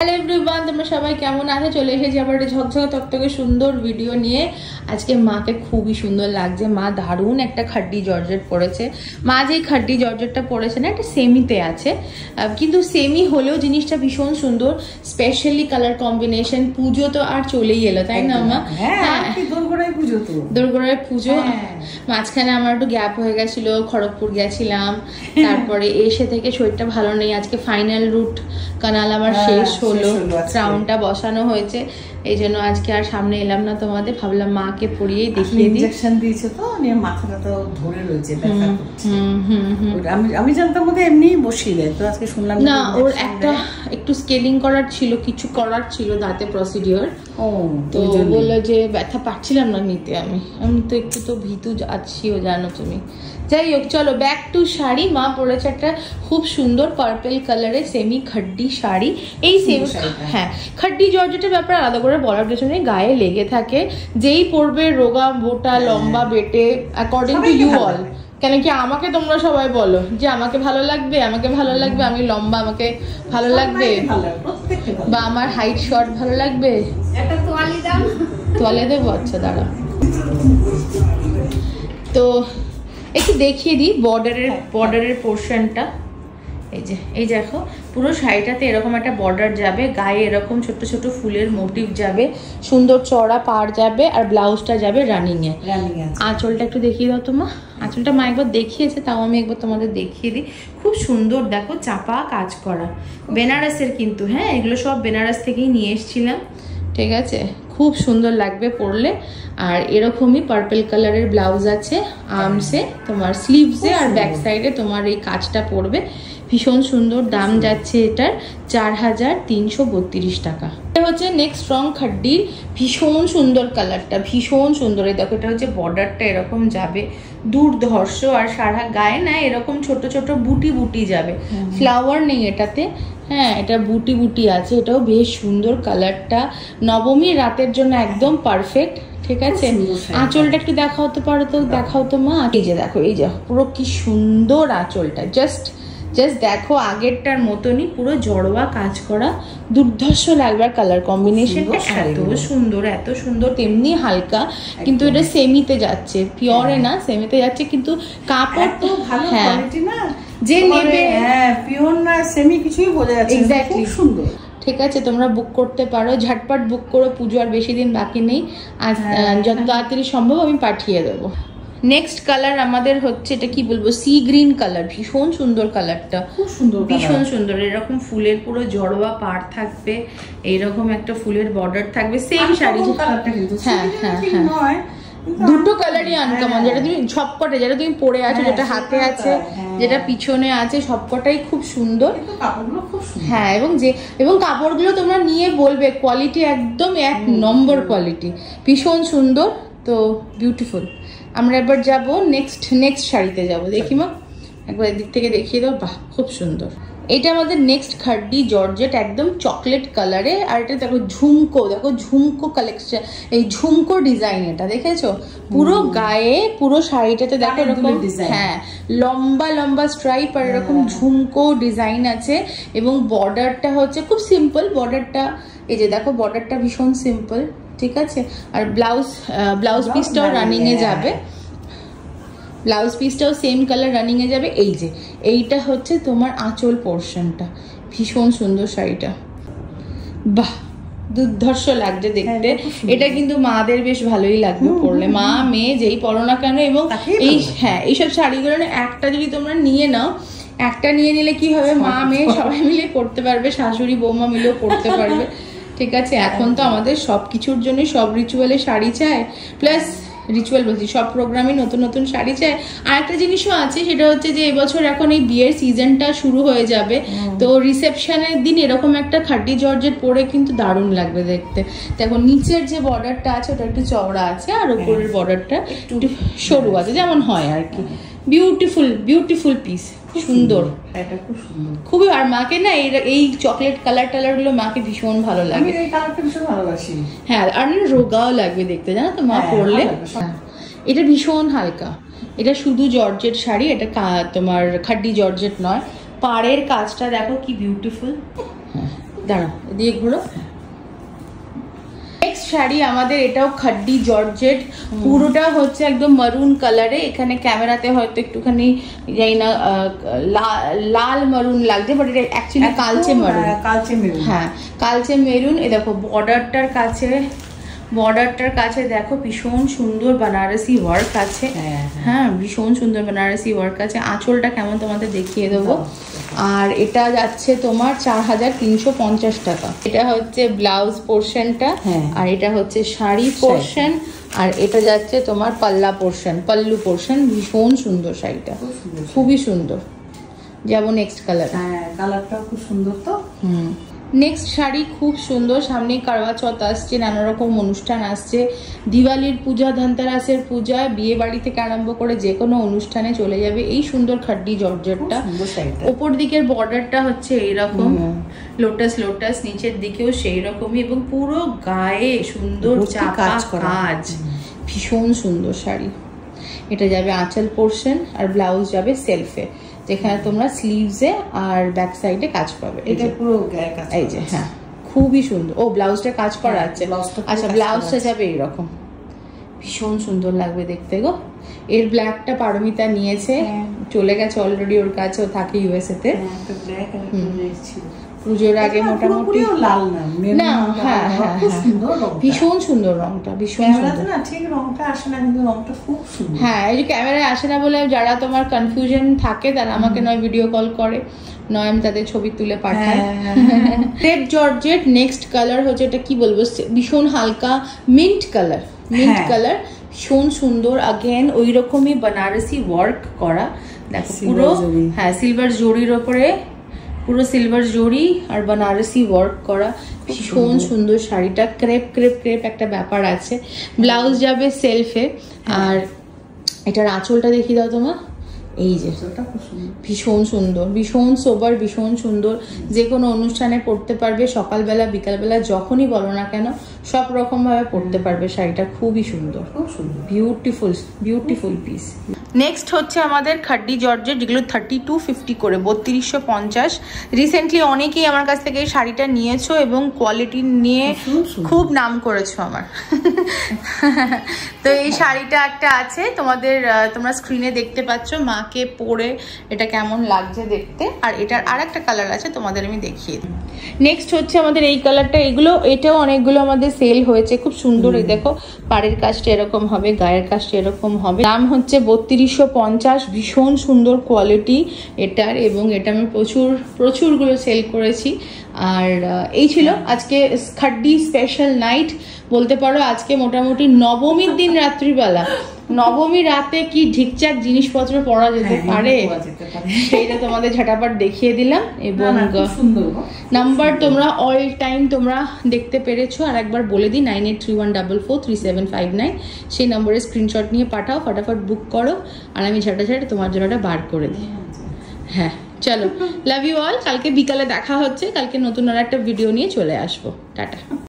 Hello everyone তোমরা সবাই কেমন আছো চলে এসেছি আবার একটা ঝকঝকে তকতকে সুন্দর ভিডিও নিয়ে আজকে মাকে খুবই সুন্দর লাগছে মা দারুণ একটা খাড্ডি জর্জেট পরেছে মা যে খাড্ডি জর্জেটটা পরেছে না এটা সেমিতে আছে কিন্তু সেমি হলেও জিনিসটা ভীষণ সুন্দর স্পেশালি কালার কম্বিনেশন পুজো তো আর চলেই এলো তাই না মা হ্যাঁ দোরগোড়ায় পুজো তো দোরগোড়ায় পুজো মাঝখানে আমার একটু গ্যাপ হয়ে গেছিল খড়গপুর গেছিলাম তারপরে এসে থেকে শরীরটা ভালো নেই আজকে ফাইনাল রুট কানাল আমার শেষ হলো ক্রাউনটা বসানো হয়েছে এইজন্য আজকে আর সামনে এলাম না তোমাদের ভাবলাম মাকে পরিয়েই দেখিয়ে দিই ইনজেকশন দিয়েছে তো নিয়ে মাথাটা তো ধরে রয়েছে ব্যথা করছে আমি জানতাম মধ্যে এমনিই বসিয়ে দেয় তো আজকে শুনলাম না ওর একটা একটু স্কেলিং করার ছিল কিছু করার ছিল দাঁতে প্রসিডিওর তো বললো যে ব্যথা পাচ্ছিলাম না নিতে আমি তো একটু তো ভীতু আছিও জানো তুমি যাই হোক চলো ব্যাক টু শাড়ি মা পরেছে একটা খুব সুন্দর পার্পল কালারের সেমি খাড্ডি শাড়ি এই সেমি হ্যাঁ খাড্ডি জর্জেটের ব্যাপারে আলাদা করে বলার পেছনে গায়ে লেগে থাকে যেই পরবে রোগা মোটা লম্বা বেটে অ্যাকর্ডিং টু ইউ অল কেন কি আমাকে তোমরা সবাই বলো যে আমাকে ভালো লাগবে আমি লম্বা আমাকে ভালো লাগবে বা আমার হাইট শর্ট ভালো লাগবে একটা তোয়ালি দাও তোয়ালে দেবো আচ্ছা দাঁড়া তো একটু দেখিয়ে দিই বর্ডারের পোর্শনটা এই দেখো পুরো শাড়িটাতে এরকম একটা বর্ডার যাবে গায়ে এরকম ছোট ছোট ফুলের মোটিভ যাবে সুন্দর চড়া পাড় যাবে আর ব্লাউজটা যাবে রানিং এ আঁচলটা একটু দেখিয়ে দাও তোমা আঁচলটা মা একবার দেখিয়েছে তাও আমি একবার তোমাদের দেখিয়ে দিই খুব সুন্দর দেখো চাপা কাজ করা বেনারসের কিন্তু হ্যাঁ এগুলো সব বেনারস থেকেই নিয়ে এসেছিলাম ঠিক আছে খুব সুন্দর লাগবে পরলে আর এরকমই পার্পল কালারের ব্লাউজ আছে আর্মসে তোমার স্লিভসে আর ব্যাক সাইডে তোমার এই কাজটা পড়বে ভীষণ সুন্দর দাম যাচ্ছে এটার 4332 টাকা এটা হচ্ছে নেক্সট স্ট্রং খাড্ডির ভীষণ সুন্দর কালারটা ভীষণ সুন্দর এই দেখো এটা হচ্ছে বর্ডারটা এরকম যাবে দুর্ধর্ষ আর সারা গায়ে না এরকম ছোট ছোট বুটি বুটি যাবে ফ্লাওয়ার নেই এটাতে হ্যাঁ এটা বুটি বুটি আছে এটাও বেশ সুন্দর কালারটা নবমী রাতের জন্য একদম পারফেক্ট ঠিক আছে আঁচলটা একটু দেখাও তো মা এই যে দেখো এই যে পুরো কি সুন্দর আঁচলটা জাস্ট দেখো আগেরটার মতনই পুরো জড়োয়া কাজ করা দুর্ধর্ষ লাগবে আর কালার কম্বিনেশনটা এত সুন্দর তেমনি হালকা কিন্তু এটা সেমিতে যাচ্ছে পিওরে না সেমিতে যাচ্ছে কিন্তু কাপড় তো ভালো কোয়ালিটি না যে নেবে হ্যাঁ পিওর না সেমি কিছুই বোঝা যাচ্ছে এক্স্যাক্টলি সুন্দর ঠিক আছে তোমরা বুক করতে পারো ঝটপট বুক করো পুজো আর বেশি দিন বাকি নেই আজ যত তাড়াতাড়ি সম্ভব আমি পাঠিয়ে দেবো নেক্সট কালার আমাদের হচ্ছে এটা কি বলবো সি গ্রিন কালার ভীষণ সুন্দর কালারটা খুব সুন্দর ভীষণ সুন্দর এরকম ফুলের পুরো জড়োয়া পাড় থাকবে এইরকম একটা ফুলের বর্ডার থাকবে সেম শাড়ি হ্যাঁ দুটো কালারই আনকমন যেটা তুমি সবকটা যেটা তুমি পরে আছো যেটা হাতে আছে যেটা পিছনে আছে সবকটাই খুব সুন্দর হ্যাঁ এবং কাপড়গুলো তোমরা নিয়ে বলবে কোয়ালিটি একদম 1 নম্বর কোয়ালিটি ভীষণ সুন্দর তো বিউটিফুল আমরা এবার যাব নেক্সট শাড়িতে যাব দেখি মা একবার এদিক থেকে দেখিয়ে দাও বাহ খুব সুন্দর এটা আমাদের নেক্সট খাড্ডি জর্জেট একদম চকলেট কালারে আর এটা দেখো ঝুমকো কালেকশন এই ঝুমকো ডিজাইন এটা দেখেছো পুরো গায়ে পুরো শাড়িটাতে দেখো এরকম হ্যাঁ লম্বা স্ট্রাইপ আর এরকম ঝুমকো ডিজাইন আছে এবং বর্ডারটা হচ্ছে খুব সিম্পল বর্ডারটা এই যে দেখো বর্ডারটা ভীষণ সিম্পল ঠিক আছে আর ব্লাউজ পিসটাও রানিং এ যাবে ব্লাউজ পিসটাও সেম কালার রানিং এ যাবে এই যে এইটা হচ্ছে তোমার আঁচল পোর্শনটা ভীষণ সুন্দর শাড়িটা বাহ দুর্ধর্ষ লাগছে দেখতে এটা কিন্তু মাদের বেশ ভালোই লাগবে পরলে মা মেয়ে যেই পরো না কেন এবং এইসব শাড়িগুলো না একটা যদি তোমরা নিয়ে নাও একটা নিয়ে নিলে কি হবে মা মেয়ে সবাই মিলে পরতে পারবে শাশুড়ি বৌমা মিলেও পরতে পারবে ঠিক আছে এখন তো আমাদের সবকিছুর জন্য সব রিচুয়ালে শাড়ি চাই প্লাস রিচুয়াল বলছি সব প্রোগ্রামে নতুন শাড়ি চাই আর একটা জিনিসও আছে সেটা হচ্ছে যে এবছর এখন এই বিয়ের সিজনটা শুরু হয়ে যাবে তো রিসেপশনের দিন এরকম একটা খাড্ডি জর্জেট পরে কিন্তু দারুণ লাগবে দেখতে দেখো নিচের যে বর্ডারটা আছে ওটা একটু চওড়া আছে আর উপরের বর্ডারটা একটু সরু আছে যেমন হয় আর কি বিউটিফুল পিস সুন্দর খুবই আর মাকে না এই চকলেট কালার গুলো মাকে ভীষণ ভালো লাগে হ্যাঁ আর রোগাও লাগবে দেখতে জানো তো মা পরলে এটা ভীষণ হালকা এটা শুধু জর্জেট শাড়ি এটা তোমার খাড্ডি জর্জেট নয় পাড়ের কাজটা দেখো কি বিউটিফুল দাঁড়াও এদিকে ঘুরো। নেক্সট শাড়ি আমাদের, এটাও খাড্ডি জর্জেট, পুরোটা হচ্ছে একদম মারুন কালারে। এখানে ক্যামেরাতে হয়তো একটুখানি জানি না লাল মারুন লাগছে, বাট এটা অ্যাকচুয়ালি কালচে মারুন। কালচে মেরুন, হ্যাঁ কালচে মেরুন। এ দেখো বর্ডারটার কাছে দেখো ভীষণ সুন্দর বানারসি ওয়ার্ক আছে। হ্যাঁ ভীষণ সুন্দর বানারসি ওয়ার্ক আছে। আঁচলটা কেমন তোমাদের দেখিয়ে দেবো। আর এটা যাচ্ছে তোমার 4350 টাকা। এটা হচ্ছে ব্লাউজ পোর্শনটা, আর এটা হচ্ছে শাড়ি পোর্শন, আর এটা যাচ্ছে তোমার পাল্লু পোর্শন। ভীষণ সুন্দর শাড়িটা, খুবই সুন্দর। যেমন নেক্সট কালার, হ্যাঁ কালারটা খুব সুন্দর। তো নেক্সট শাড়ি খুব সুন্দর। সামনে করওয়া চৌথ আসছে, নানা রকম অনুষ্ঠান আসছে, দিওয়ালির পূজা, ধনতেরাসের পূজা, বিয়ে বাড়ি থেকে আরম্ভ করে যে কোনো অনুষ্ঠানে চলে যাবে এই সুন্দর খাড্ডি জর্জেটটা। ওপর দিকের বর্ডারটা হচ্ছে এইরকম লোটাস, নিচের দিকেও সেই রকমই, এবং পুরো গায়ে সুন্দর চাপা কাজ। ভীষণ সুন্দর শাড়ি। এটা যাবে আঁচল পোর্শন, আর ব্লাউজ যাবে সেলফে, যেখানে তোমরা স্লিভসে আর ব্যাক সাইডে কাজ পাবে। এটা পুরো গায়ে কাজ, এই যে হ্যাঁ খুবই সুন্দর। ও ব্লাউজটা কাজ করা আছে। আচ্ছা ব্লাউজটা যাবে এইরকম, ভীষণ সুন্দর লাগবে দেখতে গো। এর ব্ল্যাকটা পারমিতা নিয়েছে, চলে গেছে অলরেডি ওর কাছে, ও থাকে ইউএসএ তে। পুজোর আগে মোটামুটি লাল না, হ্যাঁ ভীষণ সুন্দর রংটা, ভীষণ সুন্দর। ঠিক রংটা আসে না, কিন্তু রংটা খুব সুন্দর। হ্যাঁ এই যে ক্যামেরায় আসে না বলে যারা তোমার কনফিউশন থাকে, তারা আমাকে নয় ভিডিও কল করে, নয় আমি তাদের ছবি তুলে পাঠাই। Crepe georgette. নেক্সট কালার হচ্ছে, এটা কি বলবো, ভীষণ হালকা মিন্ট কালার, ভীষণ সুন্দর। আগেন ওই রকমই বানারসি ওয়ার্ক করা, দেখো পুরো হ্যাঁ সিলভার জরির ওপরে, পুরো সিলভার জরি আর বানারসি ওয়ার্ক করা, ভীষণ সুন্দর শাড়িটা। ক্রেপ একটা ব্যাপার আছে। ব্লাউজ যাবে সেলফে, আর এটার আঁচলটা দেখিয়ে দাও তোমার। এই যে ভীষণ সুন্দর, ভীষণ সোবার, ভীষণ সুন্দর। যে কোনো অনুষ্ঠানে পরতে পারবে, সকালবেলা বিকালবেলা যখনই বলো না কেন সব রকম ভাবে পরতে পারবে। শাড়িটা খুবই সুন্দর, খুব সুন্দর, বিউটিফুল পিস। নেক্সট হচ্ছে আমাদের খাড্ডি জর্জেট, যেগুলো 3250 করে, 3250। রিসেন্টলি অনেকেই আমার কাছ থেকে এই শাড়িটা নিয়েছো এবং কোয়ালিটি নিয়ে খুব নাম করেছো আমার। তো এই শাড়িটা একটা আছে তোমাদের, তোমরা স্ক্রিনে দেখতে পাচ্ছ, মাকে পরে এটা কেমন লাগছে দেখতে। আর এটার আর একটা কালার আছে, তোমাদের আমি দেখিয়ে দিই। নেক্সট হচ্ছে আমাদের এই কালারটা। এটাও অনেকগুলো আমাদের সেল হয়েছে, খুব সুন্দর। এই দেখো পাড়ের কাজটা এরকম হবে, গায়ের কাজটা এরকম হবে। দাম হচ্ছে 3250। ভীষণ সুন্দর কোয়ালিটি এটার, এবং এটা আমি প্রচুরগুলো সেল করেছি। আর এই ছিল আজকে খাড্ডি স্পেশাল নাইট বলতে পারো। আজকে মোটামুটি নবমীর দিন রাত্রিবেলা, নবমী রাতে কি ঠিকঠাক জিনিসপত্র পরা যেতে পারে সেইটা তোমাদের ঝাটাপাট দেখিয়ে দিলাম। এবং নাম্বার তোমরা অল টাইম তোমরা দেখতে পেরেছো। আর একবার বলে দিই, 9831443759 সেই নম্বরে স্ক্রিনশট নিয়ে পাঠাও, ফটাফট বুক করো, আর আমি ঝাঁটা তোমার জন্য বার করে দিই। হ্যাঁ চলো, লাভ ইউ অল। কালকে বিকালে দেখা হচ্ছে, কালকে নতুন আর একটা ভিডিও নিয়ে চলে আসবো। টাটা।